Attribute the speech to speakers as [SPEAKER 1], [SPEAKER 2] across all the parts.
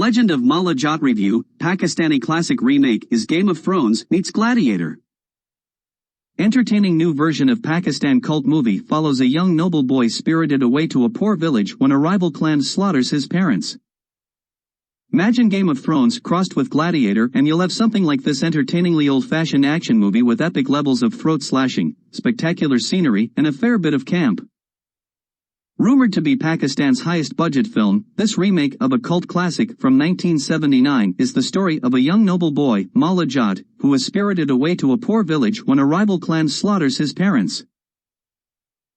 [SPEAKER 1] Legend of Maula Jatt review, Pakistani classic remake is Game of Thrones meets Gladiator. Entertaining new version of Pakistan cult movie follows a young noble boy spirited away to a poor village when a rival clan slaughters his parents. Imagine Game of Thrones crossed with Gladiator and you'll have something like this entertainingly old-fashioned action movie with epic levels of throat-slashing, spectacular scenery, and a fair bit of camp. Rumored to be Pakistan's highest-budget film, this remake of a cult classic from 1979 is the story of a young noble boy, Moula Jutt, who is spirited away to a poor village when a rival clan slaughters his parents.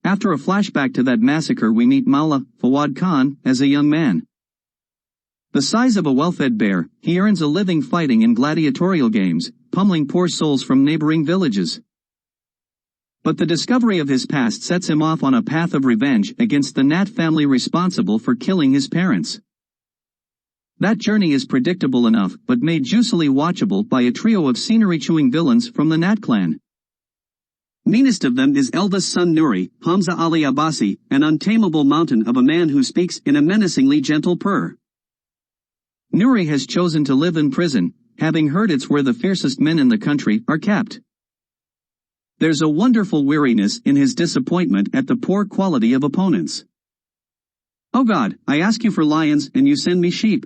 [SPEAKER 1] After a flashback to that massacre, we meet Maula, Fawad Khan, as a young man. The size of a well-fed bear, he earns a living fighting in gladiatorial games, pummeling poor souls from neighboring villages. But the discovery of his past sets him off on a path of revenge against the Natt family responsible for killing his parents. That journey is predictable enough but made juicily watchable by a trio of scenery-chewing villains from the Natt clan. Meanest of them is eldest son Noori, Hamza Ali Abbasi, an untamable mountain of a man who speaks in a menacingly gentle purr. Noori has chosen to live in prison, having heard it's where the fiercest men in the country are kept. There's a wonderful weariness in his disappointment at the poor quality of opponents. Oh God, I ask you for lions and you send me sheep.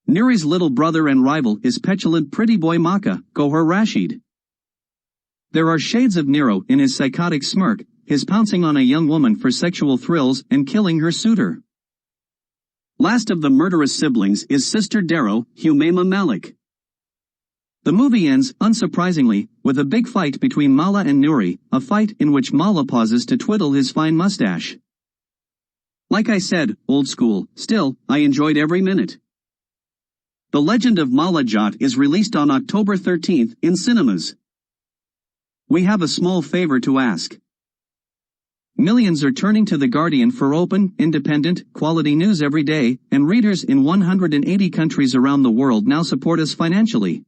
[SPEAKER 1] Noori's little brother and rival is petulant pretty boy Makkah, Gohar Rashid. There are shades of Nero in his psychotic smirk, his pouncing on a young woman for sexual thrills and killing her suitor. Last of the murderous siblings is sister Darrow, Humaima Malik. The movie ends, unsurprisingly, with a big fight between Maula and Noori, a fight in which Maula pauses to twiddle his fine mustache. Like I said, old school, still, I enjoyed every minute. The Legend of Maula Jatt is released on October 13th in cinemas. We have a small favor to ask. Millions are turning to The Guardian for open, independent, quality news every day, and readers in 180 countries around the world now support us financially.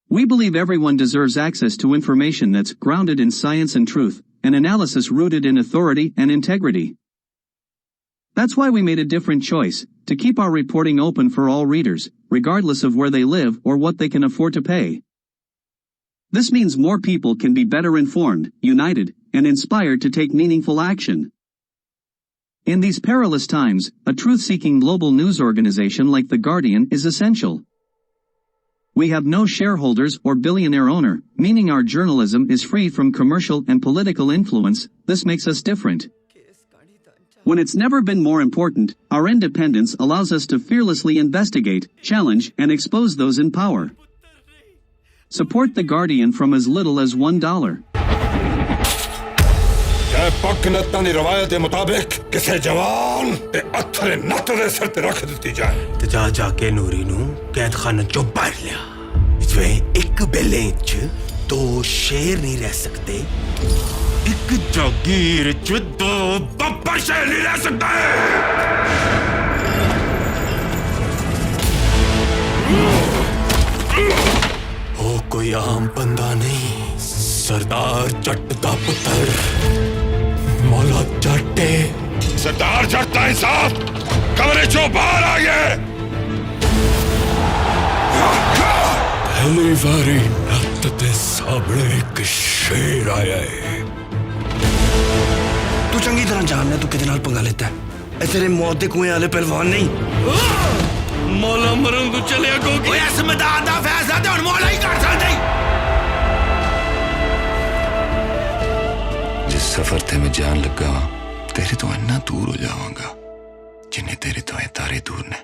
[SPEAKER 1] We believe everyone deserves access to information that's grounded in science and truth, and analysis rooted in authority and integrity. That's why we made a different choice, to keep our reporting open for all readers, regardless of where they live or what they can afford to pay. This means more people can be better informed, united, and inspired to take meaningful action. In these perilous times, a truth-seeking global news organization like The Guardian is essential. We have no shareholders or billionaire owner, meaning our journalism is free from commercial and political influence. This makes us different. When it's never been more important, our independence allows us to fearlessly investigate, challenge, and expose those in power. Support The Guardian from as little as $1.
[SPEAKER 2] Pakistani रवायत के मुताबिक किसी जवान ते अत्थरे नत्त दे सिर ते रख दी जाए ते जाके नूरी नू कैद खाने चो बाहर लिया इसमें एक बेले च दो शेर नहीं रह सकते एक जागीर च दो बब्बर शेर नहीं रह सकते ओ कोई आम बंदा नहीं सरदार जट दा पुत्र मौला जट सरदार जट दा इंसाफ कमरे चो बाहर आ गए पहली बारी नत्त दे सामने एक शेर आया है
[SPEAKER 3] तू चंगी तरह जानना तू किदे नाल पंगा लेता है ए तेरे मौत दे कुएं वाले पहलवान नहीं मौला मरण तू चलिया कोगी ओए इस मैदान दा फैसला ते हुन मौला ही कर सकदा सफर थे मैं जान लगा तेरे तो इतना दूर हो जाऊंगा जिन्हें तेरे तो तारे दूर ने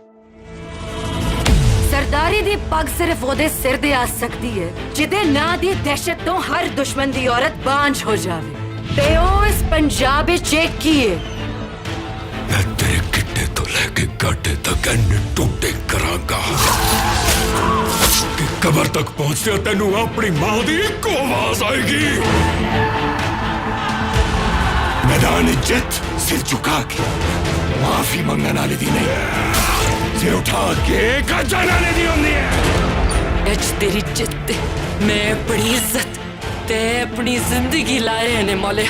[SPEAKER 4] सरदारी दी पग सिर्फ ओदे सिर दे आ सकती है जिदे ना दी दहशत तो हर दुश्मन दी औरत बांझ हो जावे ते ओ इस पंजाब चेक किए
[SPEAKER 2] मैं तेरे गिट्टे तो लेके गाटे तक टूटे करांगा कि कब्र तक पहुंचते तेनू अपनी मां दी एक आवाज आएगी मैदान इज्जत सिर झुका के माफी मांगने वाले दी नहीं सिर उठा के जाने वाले दी होती है
[SPEAKER 4] एच तेरी इज्जत मैं अपनी इज्जत ते अपनी जिंदगी लाए ने मौले